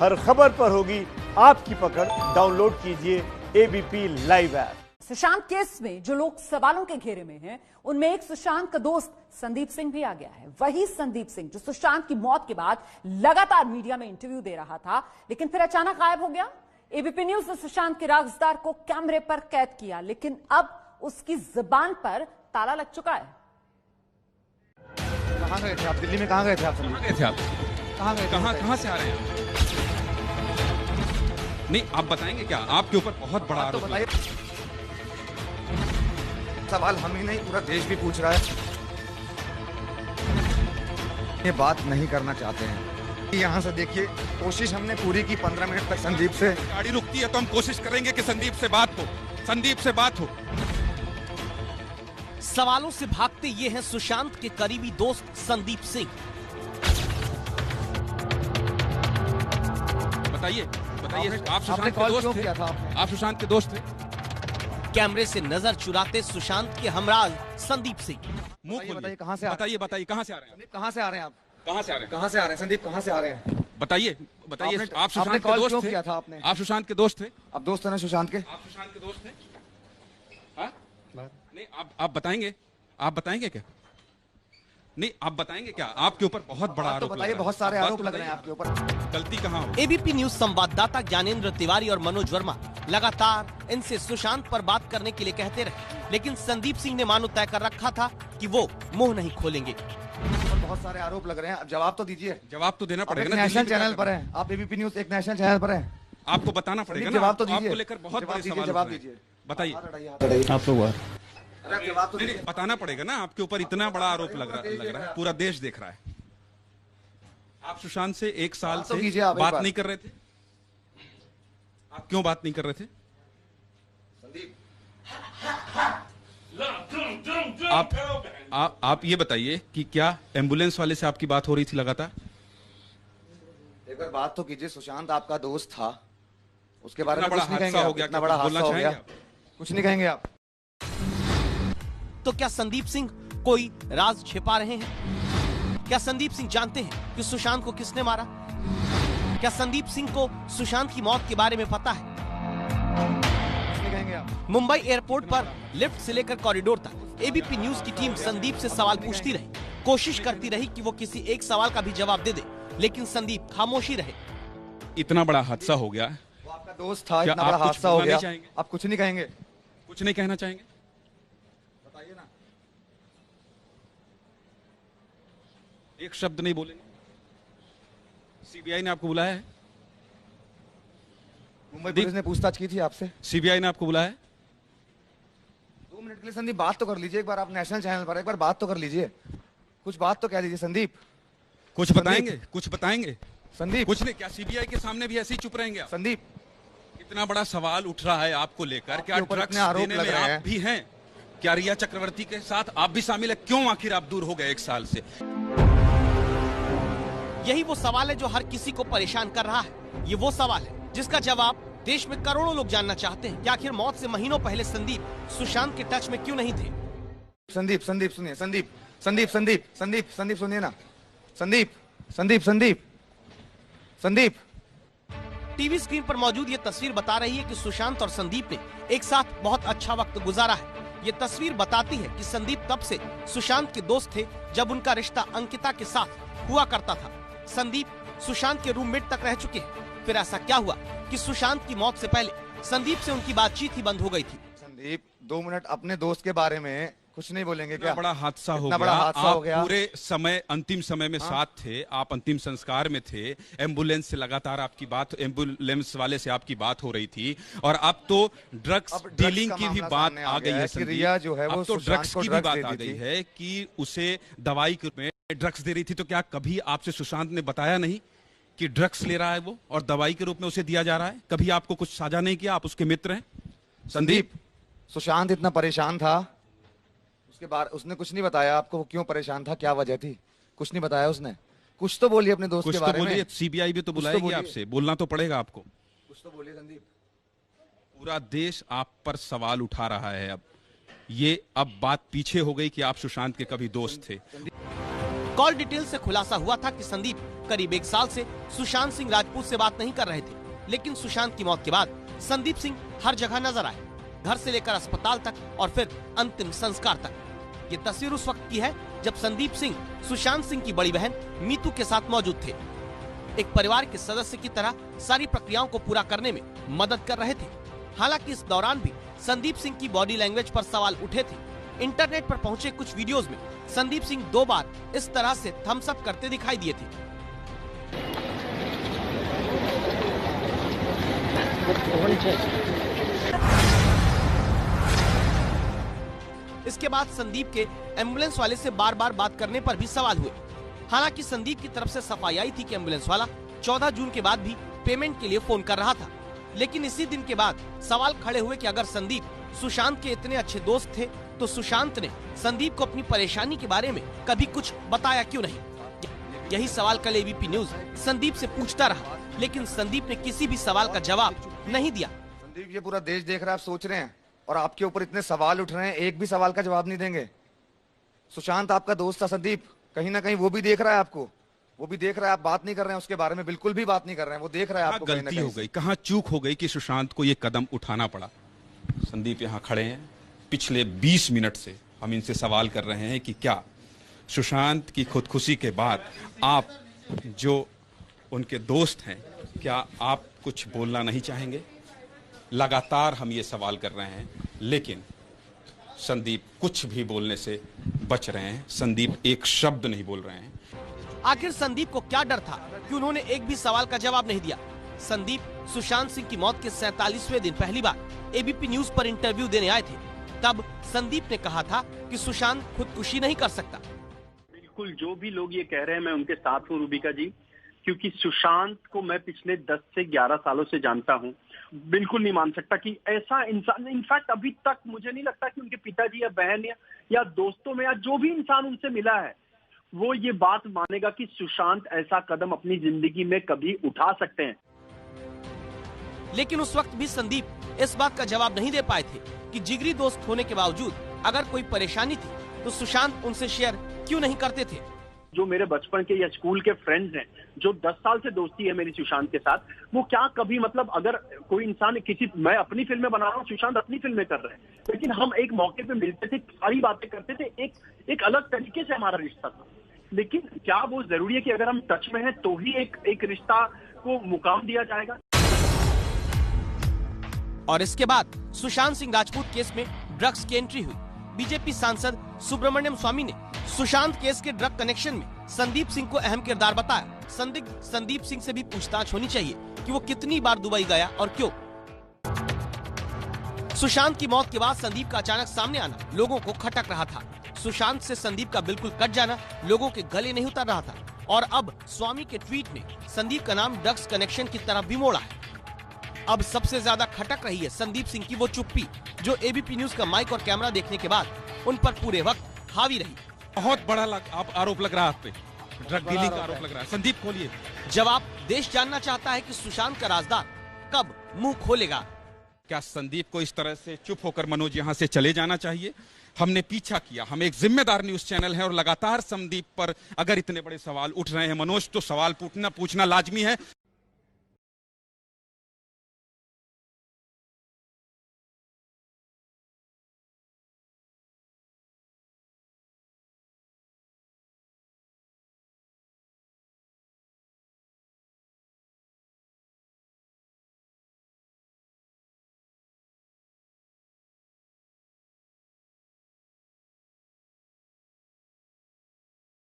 हर खबर पर होगी आपकी पकड़। डाउनलोड कीजिए ABP live app. Sushant case में जो लोग सवालों के घेरे में हैं, उनमें एक सुशांत का दोस्त संदीप सिंह भी आ गया है। वही संदीप सिंह जो सुशांत की मौत के बाद लगातार मीडिया में इंटरव्यू दे रहा था, लेकिन फिर अचानक गायब हो गया। एबीपी न्यूज ने सुशांत के राजदार को कैमरे पर कैद किया, लेकिन अब उसकी जुबान पर ताला लग चुका है। कहाँ गए थे आप? दिल्ली में कहाँ गए थे आप? कहाँ गए थे आप? कहाँ गए थे? कहाँ से आ रहे हैं? नहीं, आप बताएंगे क्या? आपके ऊपर बहुत बड़ा तो आरोप बताइए। सवाल हम ही नहीं, पूरा देश भी पूछ रहा है। ये बात नहीं करना चाहते हैं। यहाँ से देखिए, कोशिश हमने पूरी की 15 मिनट तक संदीप से। गाड़ी रुकती है तो हम कोशिश करेंगे कि संदीप से बात हो। सवालों से भागते ये हैं सुशांत के करीबी दोस्त संदीप सिंह। बताइए आप सुशांत आपने के कॉल दोस्त क्यों थे? किया था आपने? आप सुशांत के दोस्त थे? कैमरे से नजर चुराते सुशांत के हमराज संदीप सिंह। मुंह बताइए, खोलिए। कहाँ से आ रहे हैं? बताइए कहाँ से आ रहे हैं? संदीप कहाँ से आ रहे हैं आप? कहाँ से आ रहे हैं? कहाँ से आ रहे हैं संदीप? कहाँ से आ रहे हैं? बताइए आपने- आप सुशांत आपने के कॉल दोस्त क्यों थे? किया था आपने? आप सुशांत के दोस्त थे? आप दोस्त हैं ना सुशांत के? आप सुशांत के दोस्त थे? हाँ? नहीं, आप बताएंगे क्या? नहीं, आप बताएंगे क्या? आपके ऊपर बहुत बड़ा तो आरोप बताइए, लग रहा है। बहुत सारे बात आरोप तो लग रहे हैं बताइए। आपके ऊपर। गलती कहाँ हो? एबीपी न्यूज संवाददाता ज्ञानेंद्र तिवारी और मनोज वर्मा लगातार इनसे सुशांत पर बात करने के लिए कहते रहे, लेकिन संदीप सिंह ने मानो तय कर रखा था कि वो मुंह नहीं खोलेंगे। बहुत सारे आरोप लग रहे हैं, अब जवाब तो दीजिए। जवाब तो देना आप पड़ेगा एक ना। नेशनल दिल्ली में चैनल क्या पर हैं, आप एबीपी न्यूज एक नेशनल चैनल पर हैं। आपको बताना पड़ेगा संदीप, ना। जवाब तो दीजिए। आपको लेकर बहुत जवाब बड़े दीजिए, सवाल जवाब उठ रहे हैं। दीजिए। बताइए। आप लोग अरे जवाब तो नहीं, दीजिए। बताना पड़ेगा ना। आपके ऊपर इतना बड़ा आरोप लग रहा है, पूरा देश देख रहा है। आप सुशांत से एक साल बात तो से कीजिए आप एक बात बार। नहीं कर रहे थे। आप क्यों बात नहीं कर रहे थे? आप ये बताइए कि क्या एम्बुलेंस वाले से आपकी बात हो रही थी लगातार? एक बार बात तो कीजिए। सुशांत आपका दोस्त था, उसके बारे में इतना बड़ा कुछ नहीं कहेंगे हादसा हो आप? गया, इतना क्या बड़ा कुछ बोलना हादसा हो गया, चाहेंगे आप? कुछ नहीं कहेंगे आप? तो क्या संदीप सिंह कोई राज छिपा रहे हैं? क्या संदीप सिंह जानते हैं कि सुशांत को किसने मारा? क्या संदीप सिंह को सुशांत की मौत के बारे में पता है? कुछ नहीं कहेंगे आप? मुंबई एयरपोर्ट पर लिफ्ट से लेकर कॉरिडोर तक एबीपी न्यूज की टीम संदीप से सवाल पूछती रही, कोशिश करती रही कि वो किसी एक सवाल का भी जवाब दे दे, लेकिन संदीप खामोशी रहे। इतना बड़ा हादसा हो गया, वो आपका दोस्त था, क्या इतना आप बड़ा कुछ हादसा हो बोलना गया, नहीं चाहेंगे? आप कुछ नहीं कहेंगे? कुछ नहीं कहना चाहेंगे? बताइए ना। एक शब्द नहीं बोलेंगे? सीबीआई ने आपको बुलाया है? मुंबई पुलिस ने पूछताछ की थी आपसे? सीबीआई ने आपको बुलाया है? 2 मिनट के लिए संदीप बात तो कर लीजिए। एक बार आप नेशनल चैनल पर एक बार बात तो कर लीजिए, कुछ बात तो कह लीजिए संदीप। कुछ बताएंगे? कुछ बताएंगे? संदीप, कुछ नहीं। क्या सीबीआई के सामने भी ऐसे ही चुप रहेंगे आप? संदीप, इतना बड़ा सवाल उठ रहा है आपको लेकर। क्या आपके ऊपर ड्रग्स इतने आरोप देने लग में रहे आप हैं। भी हैं? क्या रिया चक्रवर्ती के साथ आप भी शामिल है? क्यों आखिर आप दूर हो गए 1 साल से? यही वो सवाल है जो हर किसी को परेशान कर रहा है। ये वो सवाल है जिसका जवाब देश में करोड़ों लोग जानना चाहते हैं कि आखिर मौत से महीनों पहले संदीप सुशांत के टच में क्यों नहीं थे। संदीप, संदीप सुनिए। संदीप, संदीप, संदीप, संदीप, संदीप सुनिए ना। संदीप, संदीप, संदीप, संदीप। टीवी स्क्रीन पर मौजूद ये तस्वीर बता रही है कि सुशांत और संदीप ने एक साथ बहुत अच्छा वक्त गुजारा है। ये तस्वीर बताती है कि संदीप तब से सुशांत के दोस्त थे जब उनका रिश्ता अंकिता के साथ हुआ करता था। संदीप सुशांत के रूममेट तक रह चुके हैं। फिर ऐसा क्या हुआ कि सुशांत की मौत से पहले संदीप से उनकी बातचीत ही बंद हो गई थी? संदीप, 2 मिनट अपने दोस्त के बारे में कुछ नहीं बोलेंगे क्या? इतना बड़ा हादसा हो इतना बड़ा गया। हादसा हो आप गया। पूरे समय, अंतिम समय में साथ थे। आप अंतिम संस्कार में थे। एम्बुलेंस से लगातार आपकी बात, एम्बुलेंस वाले से आपकी बात हो रही थी। और अब तो ड्रग्स अब ड्रग्स डीलिंग का की भी मामला बात सामने आ गया गई है कि संदीप। रिया जो है वो अब तो सुशांत ड्रग्स को की भी ड्रग्स बात दे आ दी गई थी। है कि उसे दवाई के रूप में ड्रग्स दे रही थी। तो क्या कभी आपसे सुशांत ने बताया नहीं कि ड्रग्स ले रहा है वो और दवाई के रूप में उसे दिया जा रहा है? कभी आपको कुछ साझा नहीं किया? आप उसके मित्र हैं संदीप। सुशांत इतना परेशान था, उसके बाद उसने कुछ नहीं बताया आपको? वो क्यों परेशान था, क्या वजह थी? कुछ नहीं बताया उसने? कुछ तो बोलिए अपने दोस्त कुछ के तो बारे बोलिए। में। सीबीआई भी तो कुछ तो बुलाएगी बोलिए। आपसे, बोलना तो पड़ेगा आपको। कुछ तो बोलिए संदीप। पूरा देश आप पर सवाल उठा रहा है। अब ये बात पीछे हो गई कि आप सुशांत के कभी दोस्त थे। कॉल डिटेल से खुलासा हुआ था कि संदीप करीब 1 साल से सुशांत सिंह राजपूत से बात नहीं कर रहे थे, लेकिन सुशांत की मौत के बाद संदीप सिंह हर जगह नजर आए, घर से लेकर अस्पताल तक और फिर अंतिम संस्कार तक। ये तस्वीर उस वक्त की है जब संदीप सिंह सुशांत सिंह की बड़ी बहन मीतू के साथ मौजूद थे। एक परिवार के सदस्य की तरह सारी प्रक्रियाओं को पूरा करने में मदद कर रहे थे। हालांकि इस दौरान भी संदीप सिंह की बॉडी लैंग्वेज पर सवाल उठे थे। इंटरनेट पर पहुंचे कुछ वीडियोस में संदीप सिंह 2 बार इस तरह से थम्स अप करते दिखाई दिए थे। इसके बाद संदीप के एम्बुलेंस वाले से बार बार बात करने पर भी सवाल हुए। हालांकि संदीप की तरफ से सफाई आई थी कि एम्बुलेंस वाला 14 जून के बाद भी पेमेंट के लिए फोन कर रहा था, लेकिन इसी दिन के बाद सवाल खड़े हुए कि अगर संदीप सुशांत के इतने अच्छे दोस्त थे तो सुशांत ने संदीप को अपनी परेशानी के बारे में कभी कुछ बताया क्यों नहीं। यही सवाल कल एबीपी न्यूज संदीप से पूछता रहा, लेकिन संदीप ने किसी भी सवाल का जवाब नहीं दिया। संदीप, ये पूरा देश देख रहा है, आप सोच रहे हैं और आपके ऊपर इतने सवाल उठ रहे हैं, एक भी सवाल का जवाब नहीं देंगे। सुशांत आपका दोस्त था संदीप, कहीं ना कहीं वो भी देख रहा है आपको, वो भी देख रहा है, आप बात नहीं कर रहे हैं उसके बारे में, बिल्कुल भी बात नहीं कर रहे हैं, वो देख रहा है आपको। गलती हो गई, कहाँ चूक हो गई कि सुशांत को ये कदम उठाना पड़ा। संदीप यहाँ खड़े हैं, पिछले 20 मिनट से हम इनसे सवाल कर रहे हैं कि क्या सुशांत की खुदकुशी के बाद आप जो उनके दोस्त हैं, क्या आप कुछ बोलना नहीं चाहेंगे? लगातार हम ये सवाल कर रहे हैं, लेकिन संदीप कुछ भी बोलने से बच रहे हैं। संदीप एक शब्द नहीं बोल रहे हैं। आखिर संदीप को क्या डर था कि उन्होंने एक भी सवाल का जवाब नहीं दिया? संदीप सुशांत सिंह की मौत के 47वें दिन पहली बार एबीपी न्यूज पर इंटरव्यू देने आए थे। तब संदीप ने कहा था कि सुशांत खुदकुशी नहीं कर सकता। बिल्कुल, जो भी लोग ये कह रहे हैं मैं उनके साथ हूँ रूबिका जी, क्योंकि सुशांत को मैं पिछले 10 से 11 सालों से जानता हूँ। बिल्कुल नहीं मान सकता कि ऐसा इंसान, इनफैक्ट अभी तक मुझे नहीं लगता कि उनके पिताजी या बहन या दोस्तों में या जो भी इंसान उनसे मिला है वो ये बात मानेगा कि सुशांत ऐसा कदम अपनी जिंदगी में कभी उठा सकते हैं। लेकिन उस वक्त भी संदीप इस बात का जवाब नहीं दे पाए थे कि जिगरी दोस्त होने के बावजूद अगर कोई परेशानी थी तो सुशांत उनसे शेयर क्यों नहीं करते थे। जो मेरे बचपन के या स्कूल के फ्रेंड्स हैं, जो 10 साल से दोस्ती है मेरी सुशांत के साथ, वो क्या कभी मतलब अगर कोई इंसान मैं अपनी फिल्में बना रहा हूँ, सुशांत अपनी फिल्में कर रहे हैं, लेकिन हम एक मौके पे मिलते थे, सारी बातें करते थे, एक अलग तरीके से हमारा रिश्ता था। लेकिन क्या वो जरूरी है कि अगर हम टच में हैं तो ही एक रिश्ता को मुकाम दिया जाएगा? और इसके बाद सुशांत सिंह राजपूत केस में ड्रग्स की एंट्री हुई। बीजेपी सांसद सुब्रमण्यम स्वामी ने सुशांत केस के ड्रग कनेक्शन में संदीप सिंह को अहम किरदार बताया। संदिग्ध संदीप सिंह से भी पूछताछ होनी चाहिए कि वो कितनी बार दुबई गया और क्यों। सुशांत की मौत के बाद संदीप का अचानक सामने आना लोगों को खटक रहा था। सुशांत से संदीप का बिल्कुल कट जाना लोगों के गले नहीं उतर रहा था। और अब स्वामी के ट्वीट ने संदीप का नाम ड्रग्स कनेक्शन की तरफ भी मोड़ा है। अब सबसे ज्यादा खटक रही है संदीप सिंह की वो चुप्पी, जो एबीपी न्यूज का माइक और कैमरा देखने के बाद उन पर पूरे वक्त हावी रही। बहुत बड़ा आरोप लग रहा है आप पे, ड्रग डीलिंग का आरोप लग रहा है। संदीप खोलिए। जवाब देश जानना चाहता है कि सुशांत का राजदार कब मुंह खोलेगा। क्या संदीप को इस तरह से चुप होकर मनोज यहां से चले जाना चाहिए? हमने पीछा किया, हम एक जिम्मेदार न्यूज चैनल है और लगातार संदीप पर अगर इतने बड़े सवाल उठ रहे हैं मनोज, तो सवाल पूछना लाजमी है।